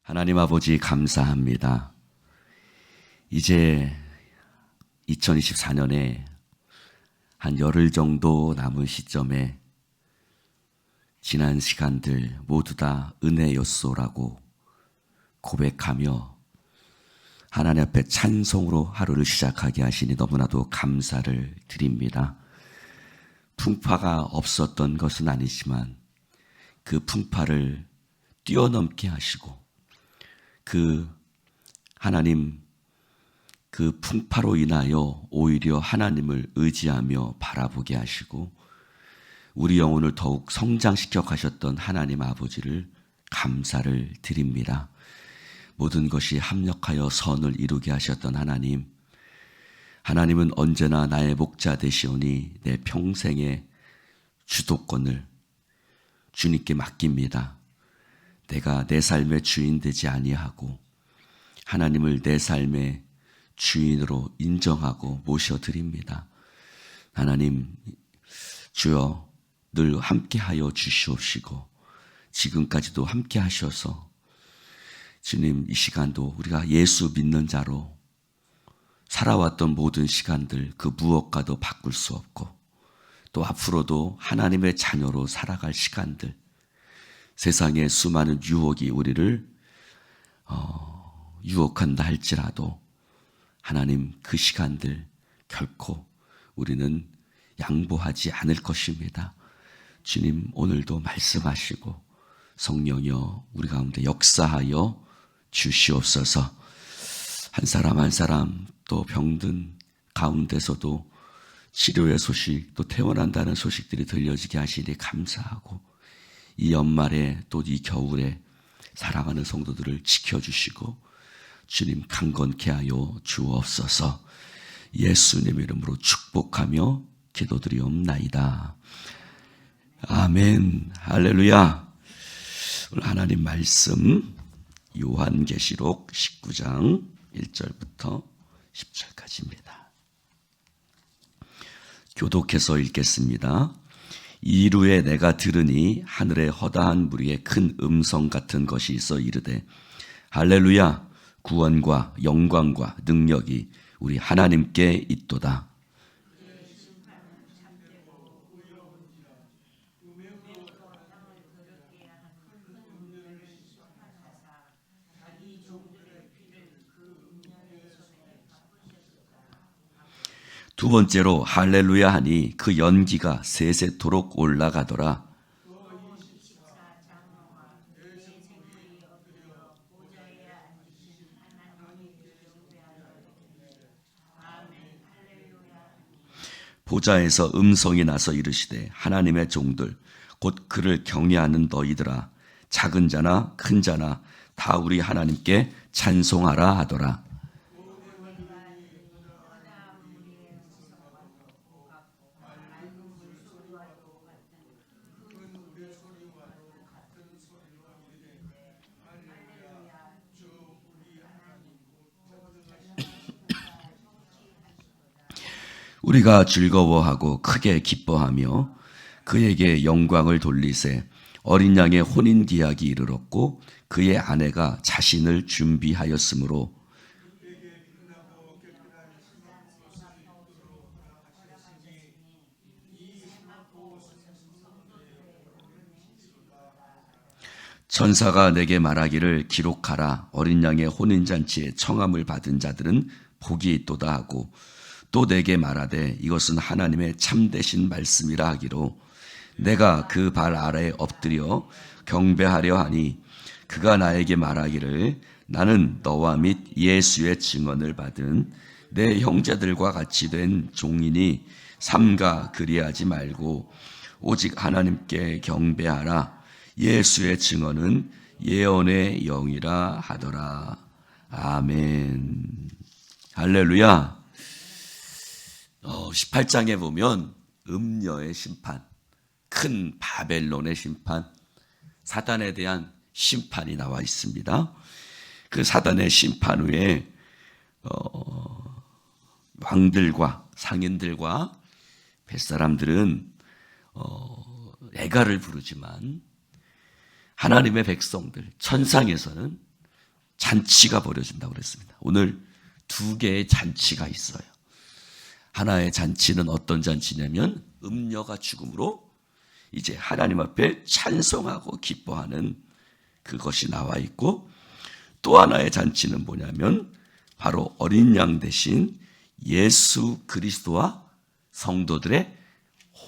하나님 아버지 감사합니다. 이제 2024년에 한 열흘 정도 남은 시점에 지난 시간들 모두 다 은혜였소라고 고백하며 하나님 앞에 찬송으로 하루를 시작하게 하시니 너무나도 감사를 드립니다. 풍파가 없었던 것은 아니지만 그 풍파를 뛰어넘게 하시고 하나님 그 풍파로 인하여 오히려 하나님을 의지하며 바라보게 하시고 우리 영혼을 더욱 성장시켜 가셨던 하나님 아버지를 감사를 드립니다. 모든 것이 합력하여 선을 이루게 하셨던 하나님은 언제나 나의 목자 되시오니 내 평생의 주도권을 주님께 맡깁니다. 내가 내 삶의 주인 되지 아니하고 하나님을 내 삶의 주인으로 인정하고 모셔드립니다. 하나님 주여 늘 함께하여 주시옵시고 지금까지도 함께 하셔서 주님 이 시간도 우리가 예수 믿는 자로 살아왔던 모든 시간들 그 무엇과도 바꿀 수 없고 또 앞으로도 하나님의 자녀로 살아갈 시간들 세상의 수많은 유혹이 우리를 유혹한다 할지라도 하나님 그 시간들 결코 우리는 양보하지 않을 것입니다. 주님 오늘도 말씀하시고 성령이여 우리 가운데 역사하여 주시옵소서. 한 사람 한 사람 또 병든 가운데서도 치료의 소식 또 퇴원한다는 소식들이 들려지게 하시니 감사하고 이 연말에 또 이 겨울에 사랑하는 성도들을 지켜주시고 주님 강건케 하여 주옵소서. 예수님 이름으로 축복하며 기도드리옵나이다. 아멘. 할렐루야. 오늘 하나님 말씀 요한계시록 19장 1절부터 10절까지입니다. 교독해서 읽겠습니다. 이루에 내가 들으니 하늘에 허다한 무리의 큰 음성 같은 것이 있어 이르되 할렐루야 구원과 영광과 능력이 우리 하나님께 있도다. 두 번째로 할렐루야 하니 그 연기가 세세토록 올라가더라. 보좌에서 음성이 나서 이르시되 하나님의 종들 곧 그를 경외하는 너희들아 작은 자나 큰 자나 다 우리 하나님께 찬송하라 하더라. 우리가 즐거워하고 크게 기뻐하며 그에게 영광을 돌리세 어린 양의 혼인 기약이 이르렀고 그의 아내가 자신을 준비하였으므로 천사가 내게 말하기를 기록하라 어린 양의 혼인잔치에 청함을 받은 자들은 복이 있도다 하고 또 내게 말하되 이것은 하나님의 참되신 말씀이라 하기로 내가 그 발 아래에 엎드려 경배하려 하니 그가 나에게 말하기를 나는 너와 및 예수의 증언을 받은 내 형제들과 같이 된 종이니 삼가 그리하지 말고 오직 하나님께 경배하라. 예수의 증언은 예언의 영이라 하더라. 아멘. 할렐루야. 18장에 보면 음녀의 심판, 큰 바벨론의 심판, 사단에 대한 심판이 나와 있습니다. 그 사단의 심판 후에 왕들과 상인들과 뱃사람들은 애가를 부르지만 하나님의 백성들, 천상에서는 잔치가 벌어진다고 그랬습니다. 오늘 두 개의 잔치가 있어요. 하나의 잔치는 어떤 잔치냐면 음녀가 죽음으로 이제 하나님 앞에 찬송하고 기뻐하는 그것이 나와 있고, 또 하나의 잔치는 뭐냐면 바로 어린 양 대신 예수 그리스도와 성도들의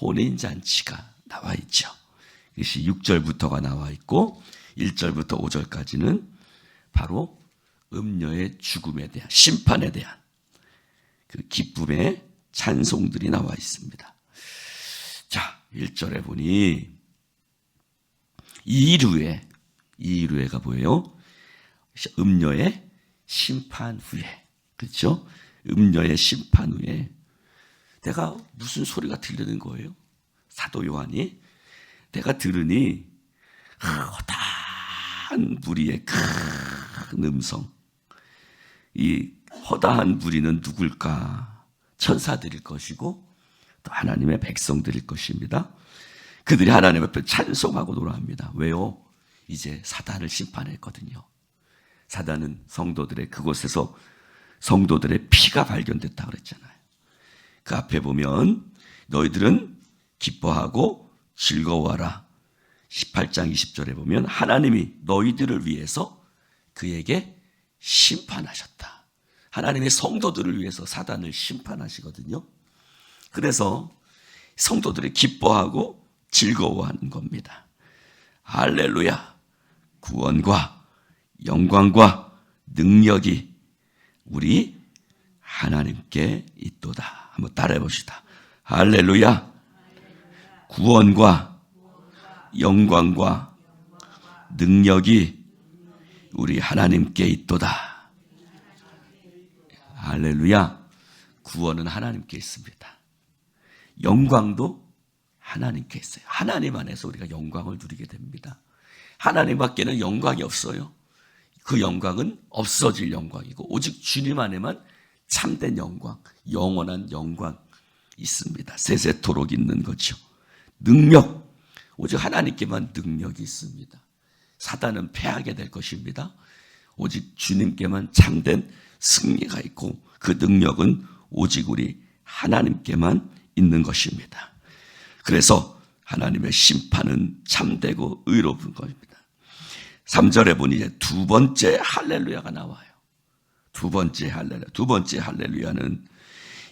혼인잔치가 나와 있죠. 이것이 6절부터가 나와 있고 1절부터 5절까지는 바로 음녀의 죽음에 대한, 심판에 대한 그 기쁨의 찬송들이 나와 있습니다. 자, 1절에 보니 이루회가 뭐예요? 음녀의 심판 후에, 그렇죠? 음녀의 심판 후에 내가 무슨 소리가 들리는 거예요? 사도 요한이 내가 들으니 허다한 무리의 큰 음성. 이 허다한 무리는 누굴까? 천사들일 것이고 또 하나님의 백성들일 것입니다. 그들이 하나님 앞에 찬송하고 노래합니다. 왜요? 이제 사단을 심판했거든요. 사단은 성도들의 그곳에서 성도들의 피가 발견됐다 그랬잖아요. 그 앞에 보면 너희들은 기뻐하고 즐거워하라. 18장 20절에 보면 하나님이 너희들을 위해서 그에게 심판하셨다. 하나님의 성도들을 위해서 사단을 심판하시거든요. 그래서 성도들이 기뻐하고 즐거워하는 겁니다. 할렐루야! 구원과 영광과 능력이 우리 하나님께 있도다. 한번 따라해 봅시다. 할렐루야! 구원과 영광과 능력이 우리 하나님께 있도다. 할렐루야! 구원은 하나님께 있습니다. 영광도 하나님께 있어요. 하나님 안에서 우리가 영광을 누리게 됩니다. 하나님 밖에는 영광이 없어요. 그 영광은 없어질 영광이고 오직 주님 안에만 참된 영광, 영원한 영광 있습니다. 세세토록 있는 거죠. 능력, 오직 하나님께만 능력이 있습니다. 사단은 패하게 될 것입니다. 오직 주님께만 참된 승리가 있고 그 능력은 오직 우리 하나님께만 있는 것입니다. 그래서 하나님의 심판은 참되고 의로운 것입니다. 3절에 보니 이제 두 번째 할렐루야가 나와요. 두 번째 할렐루야는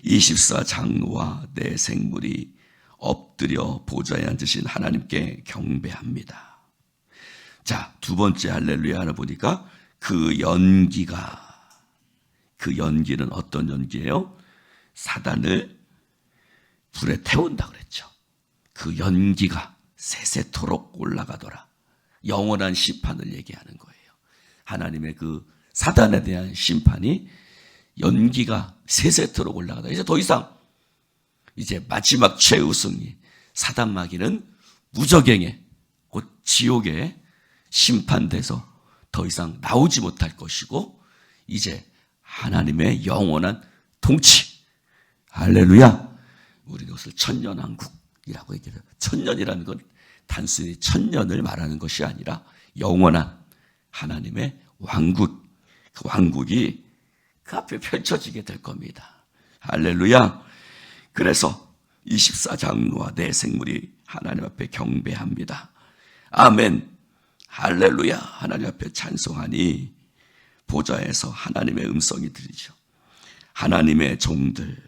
24장로와 내 생물이 엎드려 보좌에 앉으신 하나님께 경배합니다. 자, 두 번째 할렐루야를 보니까 그 연기는 어떤 연기예요? 사단을 불에 태운다 그랬죠. 그 연기가 세세토록 올라가더라. 영원한 심판을 얘기하는 거예요. 하나님의 그 사단에 대한 심판이 연기가 세세토록 올라가다. 이제 더 이상 이제 마지막 최후 승리, 사단 마귀는 무적행에 곧 지옥에 심판돼서 더 이상 나오지 못할 것이고 이제 하나님의 통치. 할렐루야. 우리 이것을 천년왕국이라고 얘기해요. 천년이라는 건 단순히 천년을 말하는 것이 아니라 영원한 하나님의 왕국, 그 왕국이 그 앞에 펼쳐지게 될 겁니다. 할렐루야. 그래서 24장로와 내 생물이 하나님 앞에 경배합니다. 아멘. 할렐루야. 하나님 앞에 찬송하니 보좌에서 하나님의 음성이 들리죠. 하나님의 종들,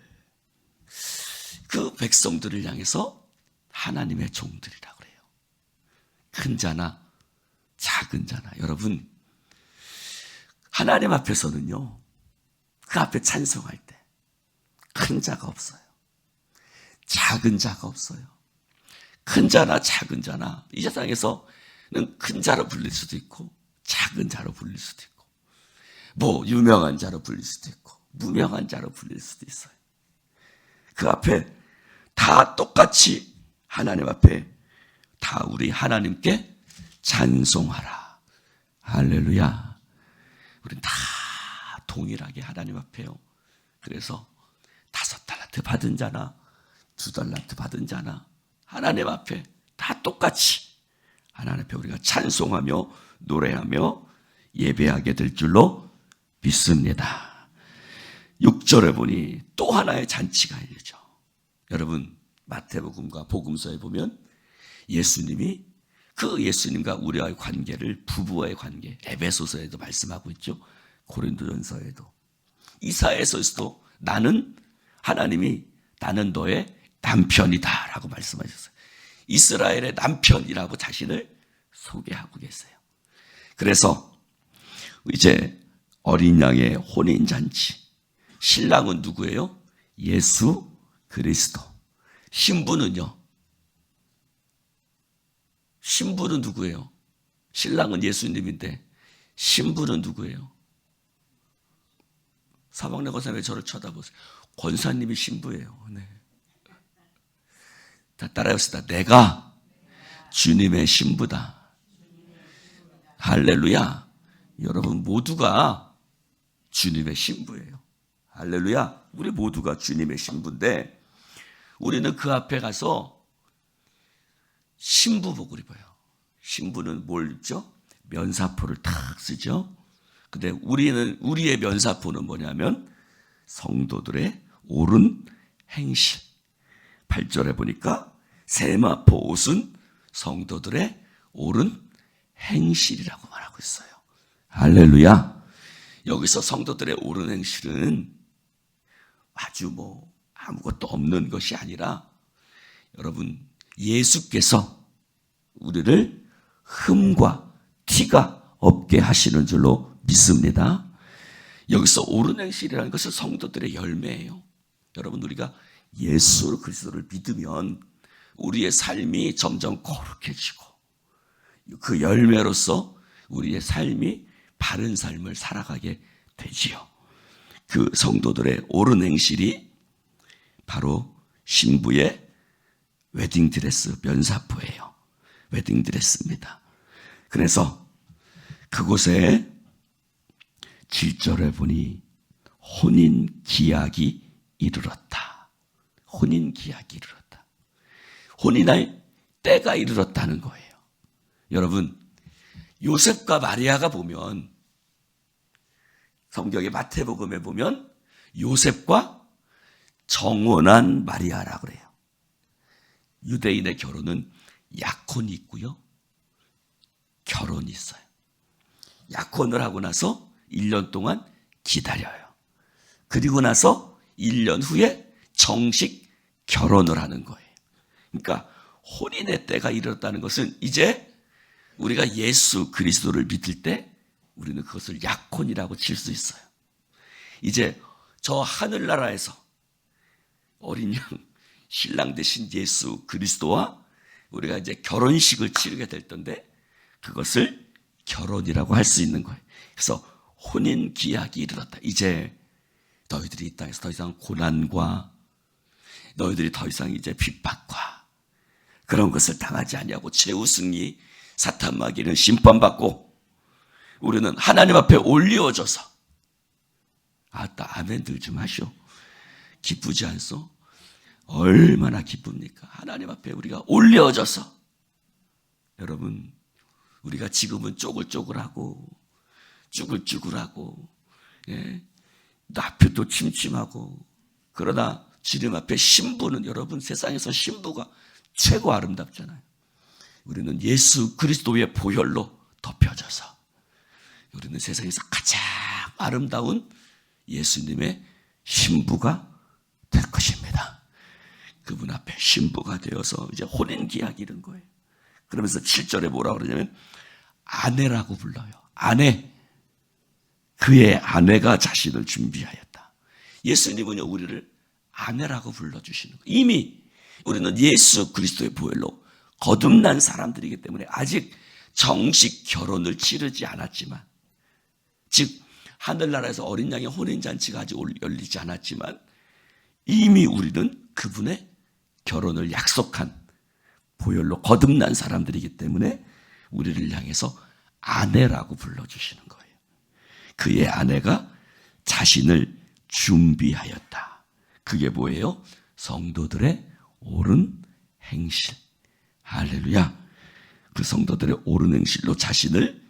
그 백성들을 향해서 하나님의 종들이라고 그래요. 큰 자나 작은 자나. 여러분, 하나님 앞에서는요, 그 앞에 찬송할 때 큰 자가 없어요. 작은 자가 없어요. 큰 자나 작은 자나 이 세상에서는 큰 자로 불릴 수도 있고 작은 자로 불릴 수도 있고 뭐 유명한 자로 불릴 수도 있고 무명한 자로 불릴 수도 있어요. 그 앞에 다 똑같이 하나님 앞에 다 우리 하나님께 찬송하라. 할렐루야. 우리는 다 동일하게 하나님 앞에요. 그래서 5달란트 받은 자나 2달란트 받은 자나 하나님 앞에 다 똑같이 하나님 앞에 우리가 찬송하며 노래하며 예배하게 될 줄로 믿습니다. 6절에 보니 또 하나의 잔치가 이르죠. 여러분, 마태복음과 복음서에 보면 예수님이 그 예수님과 우리와의 관계를 부부와의 관계, 에베소서에도 말씀하고 있죠. 고린도전서에도. 이사야서에서도 하나님이 나는 너의 남편이다 라고 말씀하셨어요. 이스라엘의 남편이라고 자신을 소개하고 계세요. 그래서 이제 어린 양의 혼인잔치, 신랑은 누구예요? 예수 그리스도. 신부는요? 신부는 누구예요? 신랑은 예수님인데 신부는 누구예요? 사방내 권사님 왜 저를 쳐다보세요? 권사님이 신부예요. 네. 다 따라해봅시다. 내가 주님의 신부다. 할렐루야. 여러분 모두가 주님의 신부예요. 할렐루야. 우리 모두가 주님의 신부인데 우리는 그 앞에 가서 신부복을 입어요. 신부는 뭘 입죠? 면사포를 탁 쓰죠. 근데 우리의 면사포는 뭐냐면 성도들의 옳은 행실. 8절에 보니까 세마포 옷은 성도들의 옳은 행실이라고 말하고 있어요. 할렐루야. 여기서 성도들의 옳은 행실은 아주 아무것도 없는 것이 아니라 여러분 예수께서 우리를 흠과 티가 없게 하시는 줄로 믿습니다. 여기서 옳은 행실이라는 것은 성도들의 열매예요. 여러분 우리가 예수 그리스도를 믿으면 우리의 삶이 점점 거룩해지고 그 열매로서 우리의 삶이 바른 삶을 살아가게 되지요. 그 성도들의 옳은 행실이 바로 신부의 웨딩드레스, 면사포예요. 웨딩드레스입니다. 그래서 그곳에 7절에 보니 혼인기약이 이르렀다. 혼인기약이 이르렀다. 혼인할 때가 이르렀다는 거예요. 여러분, 요셉과 마리아가 보면 성경의 마태복음에 보면 요셉과 정혼한 마리아라고 그래요. 유대인의 결혼은 약혼이 있고요. 결혼이 있어요. 약혼을 하고 나서 1년 동안 기다려요. 그리고 나서 1년 후에 정식 결혼을 하는 거예요. 그러니까 혼인의 때가 이르렀다는 것은 이제 우리가 예수 그리스도를 믿을 때 우리는 그것을 약혼이라고 칠 수 있어요. 이제 저 하늘나라에서 어린 양 신랑 되신 예수 그리스도와 우리가 이제 결혼식을 치르게 될 텐데 그것을 결혼이라고 할 수 있는 거예요. 그래서 혼인 기약이 이르렀다. 이제 너희들이 이 땅에서 더 이상 고난과 너희들이 더 이상 이제 핍박과 그런 것을 당하지 아니하고 최후 승리, 사탄 마귀는 심판받고 우리는 하나님 앞에 올려져서 아따 아멘들 좀 하시오. 기쁘지 않소? 얼마나 기쁩니까? 하나님 앞에 우리가 올려져서 여러분 우리가 지금은 쪼글쪼글하고 쭈글쭈글하고 앞에 또 침침하고 그러나 주님 앞에 신부는 여러분 세상에서 신부가 최고 아름답잖아요. 우리는 예수 그리스도의 보혈로 덮여져서 우리는 세상에서 가장 아름다운 예수님의 신부가 될 것입니다. 그분 앞에 신부가 되어서 이제 혼인기약이 이른 거예요. 그러면서 7절에 뭐라고 그러냐면 아내라고 불러요. 아내. 그의 아내가 자신을 준비하였다. 예수님은요 우리를 아내라고 불러주시는 거예요. 이미 우리는 예수 그리스도의 보혈로 거듭난 사람들이기 때문에 아직 정식 결혼을 치르지 않았지만 즉 하늘나라에서 어린 양의 혼인잔치가 아직 열리지 않았지만 이미 우리는 그분의 결혼을 약속한 보혈로 거듭난 사람들이기 때문에 우리를 향해서 아내라고 불러주시는 거예요. 그의 아내가 자신을 준비하였다. 그게 뭐예요? 성도들의 옳은 행실. 할렐루야. 그 성도들의 옳은 행실로 자신을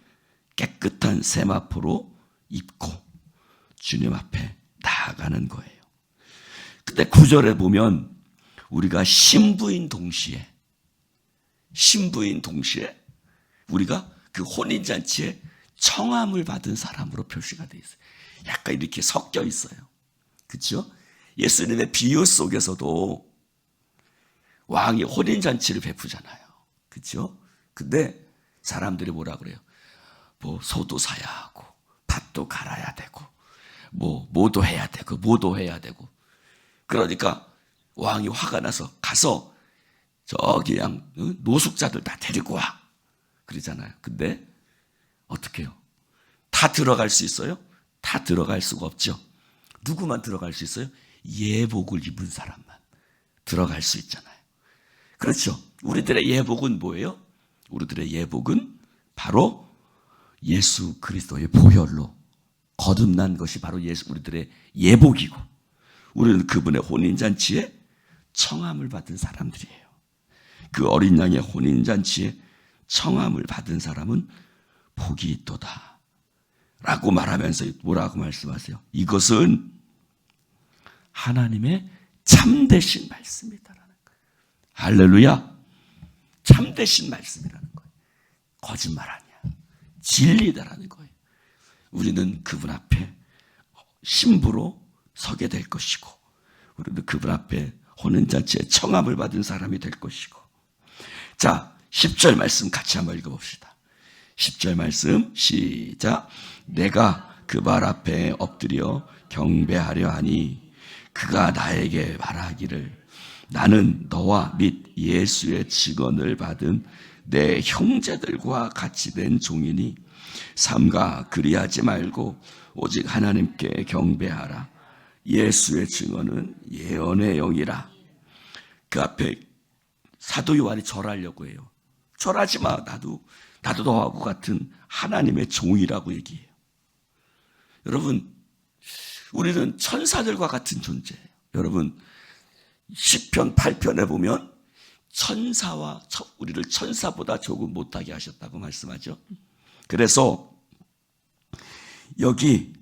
깨끗한 세마포로 입고 주님 앞에 나아가는 거예요. 근데 9절에 보면 우리가 신부인 동시에 우리가 그 혼인잔치에 청함을 받은 사람으로 표시가 되어 있어요. 약간 이렇게 섞여 있어요. 그렇죠? 예수님의 비유 속에서도 왕이 혼인잔치를 베푸잖아요. 그렇죠? 근데 사람들이 뭐라 그래요? 뭐 소도 사야 하고 밭도 갈아야 되고 뭐도 해야 되고 그러니까 왕이 화가 나서 가서 저기 그냥 노숙자들 다 데리고 와 그러잖아요. 근데 어떻게 해요? 다 들어갈 수 있어요? 다 들어갈 수가 없죠. 누구만 들어갈 수 있어요? 예복을 입은 사람만 들어갈 수 있잖아요. 그렇죠. 우리들의 예복은 뭐예요? 우리들의 예복은 바로 예수 그리스도의 보혈로 거듭난 것이 바로 우리들의 예복이고, 우리는 그분의 혼인잔치에 청함을 받은 사람들이에요. 그 어린 양의 혼인잔치에 청함을 받은 사람은 복이 있도다 라고 말하면서 뭐라고 말씀하세요? 이것은 하나님의 참되신 말씀이다라는 거예요. 할렐루야. 참되신 말씀이라는 거예요. 거짓말 아니야. 진리다라는 거예요. 우리는 그분 앞에 신부로 서게 될 것이고, 우리는 그분 앞에 혼인잔치에 청함을 받은 사람이 될 것이고. 자, 10절 말씀 같이 한번 읽어봅시다. 10절 말씀 시작. 내가 그 발 앞에 엎드려 경배하려 하니 그가 나에게 말하기를 나는 너와 및 예수의 직언을 받은 내 형제들과 같이 된 종이니 삼가 그리하지 말고 오직 하나님께 경배하라. 예수의 증언은 예언의 영이라. 그 앞에 사도 요한이 절하려고 해요. 절하지 마. 나도 너하고 같은 하나님의 종이라고 얘기해요. 여러분, 우리는 천사들과 같은 존재예요. 여러분, 시편 8편에 보면 우리를 천사보다 조금 못하게 하셨다고 말씀하죠. 그래서 여기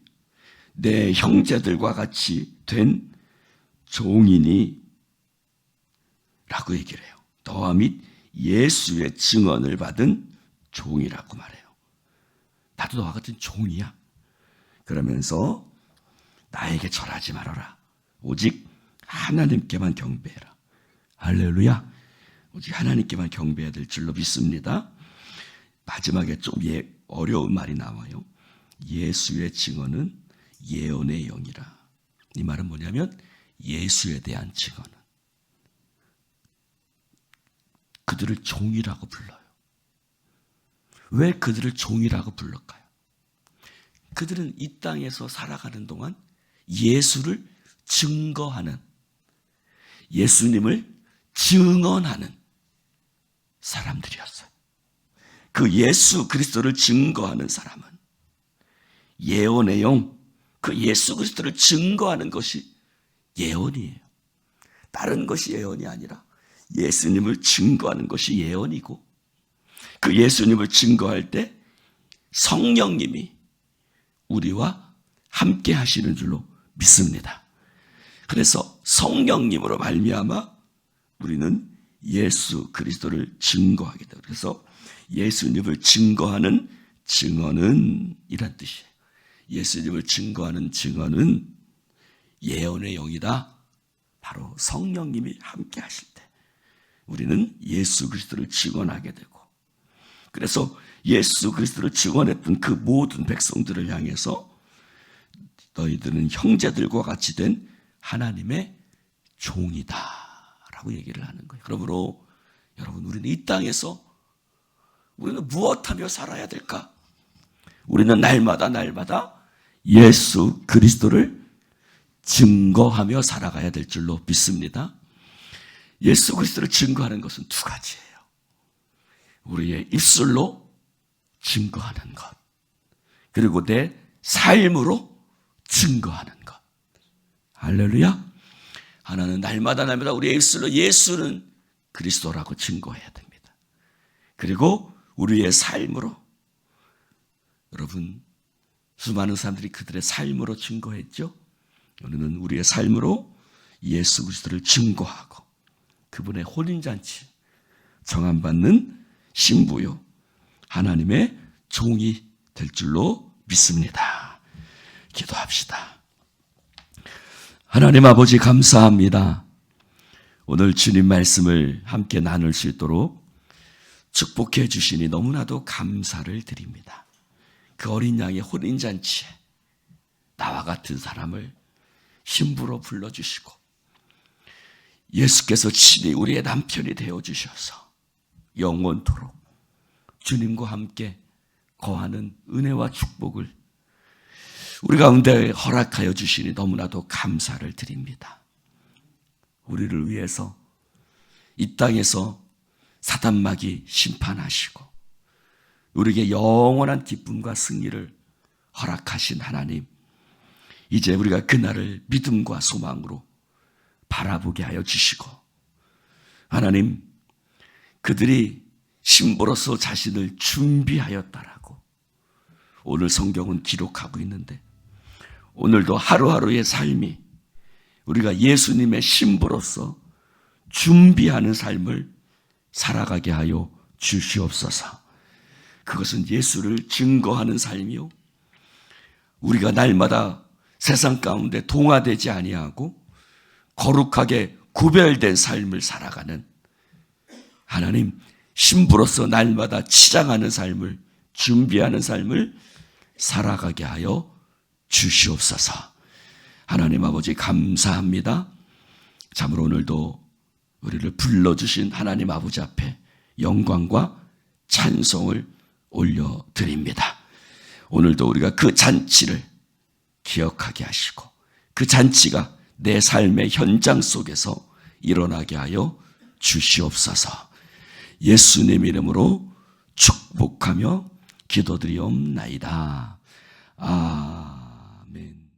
내 형제들과 같이 된 종이니 라고 얘기를 해요. 너와 및 예수의 증언을 받은 종이라고 말해요. 나도 너와 같은 종이야. 그러면서 나에게 절하지 말아라. 오직 하나님께만 경배해라. 할렐루야. 오직 하나님께만 경배해야 될 줄로 믿습니다. 마지막에 좀 어려운 말이 나와요. 예수의 증언은 예언의 영이라. 이 말은 뭐냐면 예수에 대한 증언은 그들을 종이라고 불러요. 왜 그들을 종이라고 불렀까요? 그들은 이 땅에서 살아가는 동안 예수를 증거하는, 예수님을 증언하는 사람들이었어요. 그 예수 그리스도를 증거하는 사람은 예언의 영, 그 예수 그리스도를 증거하는 것이 예언이에요. 다른 것이 예언이 아니라 예수님을 증거하는 것이 예언이고, 그 예수님을 증거할 때 성령님이 우리와 함께 하시는 줄로 믿습니다. 그래서 성령님으로 말미암아 우리는 예수 그리스도를 증거하게 돼요. 그래서 예수님을 증거하는 증언은 이란 뜻이에요. 예수님을 증거하는 증언은 예언의 영이다. 바로 성령님이 함께 하실 때 우리는 예수 그리스도를 증언하게 되고, 그래서 예수 그리스도를 증언했던 그 모든 백성들을 향해서 너희들은 형제들과 같이 된 하나님의 종이다 라고 얘기를 하는 거예요. 그러므로 여러분, 우리는 이 땅에서 우리는 무엇하며 살아야 될까? 우리는 날마다 예수 그리스도를 증거하며 살아가야 될 줄로 믿습니다. 예수 그리스도를 증거하는 것은 두 가지예요. 우리의 입술로 증거하는 것, 그리고 내 삶으로 증거하는 것. 할렐루야. 하나는 날마다 우리의 입술로 예수는 그리스도라고 증거해야 됩니다. 그리고 우리의 삶으로 여러분, 수많은 사람들이 그들의 삶으로 증거했죠. 오늘은 우리의 삶으로 예수 그리스도를 증거하고 그분의 혼인잔치 정함받는 신부요 하나님의 종이 될 줄로 믿습니다. 기도합시다. 하나님 아버지 감사합니다. 오늘 주님 말씀을 함께 나눌 수 있도록 축복해 주시니 너무나도 감사를 드립니다. 그 어린 양의 혼인잔치에 나와 같은 사람을 신부로 불러주시고 예수께서 친히 우리의 남편이 되어주셔서 영원토록 주님과 함께 거하는 은혜와 축복을 우리 가운데 허락하여 주시니 너무나도 감사를 드립니다. 우리를 위해서 이 땅에서 사단마귀 심판하시고 우리에게 영원한 기쁨과 승리를 허락하신 하나님, 이제 우리가 그날을 믿음과 소망으로 바라보게 하여 주시고 하나님, 그들이 신부로서 자신을 준비하였다라고 오늘 성경은 기록하고 있는데 오늘도 하루하루의 삶이 우리가 예수님의 신부로서 준비하는 삶을 살아가게 하여 주시옵소서. 그것은 예수를 증거하는 삶이요, 우리가 날마다 세상 가운데 동화되지 아니하고 거룩하게 구별된 삶을 살아가는 하나님, 신부로서 날마다 치장하는 삶을 준비하는 삶을 살아가게 하여 주시옵소서. 하나님 아버지 감사합니다. 참으로 오늘도 우리를 불러주신 하나님 아버지 앞에 영광과 찬송을 올려드립니다. 오늘도 우리가 그 잔치를 기억하게 하시고 그 잔치가 내 삶의 현장 속에서 일어나게 하여 주시옵소서. 예수님 이름으로 축복하며 기도드리옵나이다. 아멘.